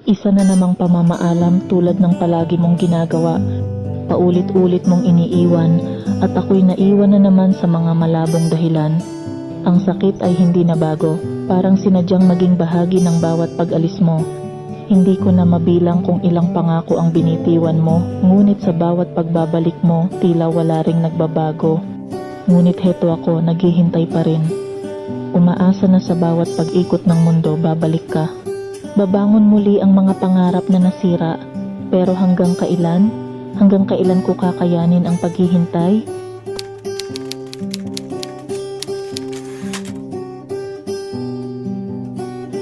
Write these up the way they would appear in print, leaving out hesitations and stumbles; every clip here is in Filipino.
Isa na namang pamamaalam tulad ng palagi mong ginagawa. Paulit-ulit mong iniiwan at ako'y naiwan na naman sa mga malabong dahilan. Ang sakit ay hindi na bago, parang sinadyang maging bahagi ng bawat pag-alis mo. Hindi ko na mabilang kung ilang pangako ang binitiwan mo, ngunit sa bawat pagbabalik mo, tila wala ring nagbabago. Ngunit heto ako, naghihintay pa rin. Umaasa na sa bawat pag-ikot ng mundo, babalik ka. Babangon muli ang mga pangarap na nasira, pero hanggang kailan? Hanggang kailan ko kakayanin ang paghihintay?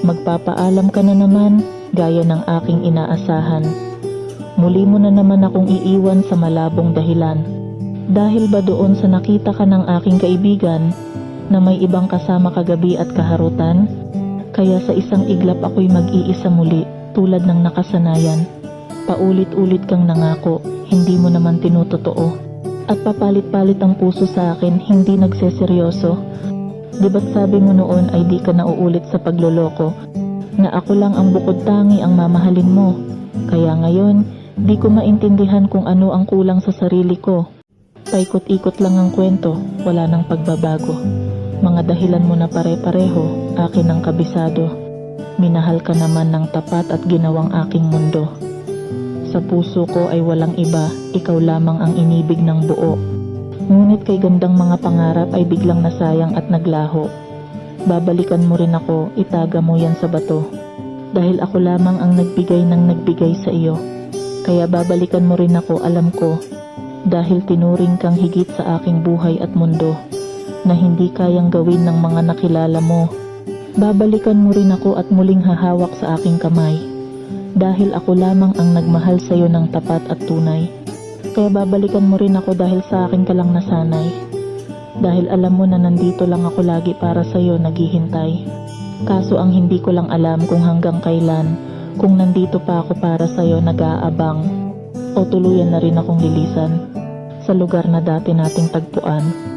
Magpapaalam ka na naman, gaya ng aking inaasahan. Muli mo na naman akong iiwan sa malabong dahilan. Dahil ba doon sa nakita ka ng aking kaibigan na may ibang kasama kagabi at kaharutan? Kaya sa isang iglap ako'y mag-iisa muli, tulad ng nakasanayan. Paulit-ulit kang nangako, hindi mo naman tinutotoo. At papalit-palit ang puso sa akin, hindi nagseseryoso. Di ba't sabi mo noon ay di ka nauulit sa pagloloko, na ako lang ang bukod tangi ang mamahalin mo. Kaya ngayon, di ko maintindihan kung ano ang kulang sa sarili ko. Paikot-ikot lang ang kwento, wala nang pagbabago. Mga dahilan mo na pare-pareho, akin ang kabisado. Minahal ka naman ng tapat at ginawang aking mundo. Sa puso ko ay walang iba, ikaw lamang ang inibig ng buo. Ngunit kay gandang mga pangarap ay biglang nasayang at naglaho. Babalikan mo rin ako, itaga mo yan sa bato. Dahil ako lamang ang nagbigay sa iyo. Kaya babalikan mo rin ako, alam ko. Dahil tinuring kang higit sa aking buhay at mundo, na hindi kayang gawin ng mga nakilala mo. Babalikan mo rin ako at muling hahawak sa aking kamay. Dahil ako lamang ang nagmahal sa iyo ng tapat at tunay. Kaya babalikan mo rin ako dahil sa akin ka lang nasanay. Dahil alam mo na nandito lang ako lagi para sa iyo naghihintay. Kaso ang hindi ko lang alam kung hanggang kailan, kung nandito pa ako para sa iyo nag-aabang, o tuluyan na rin akong lilisan sa lugar na dati nating tagpuan.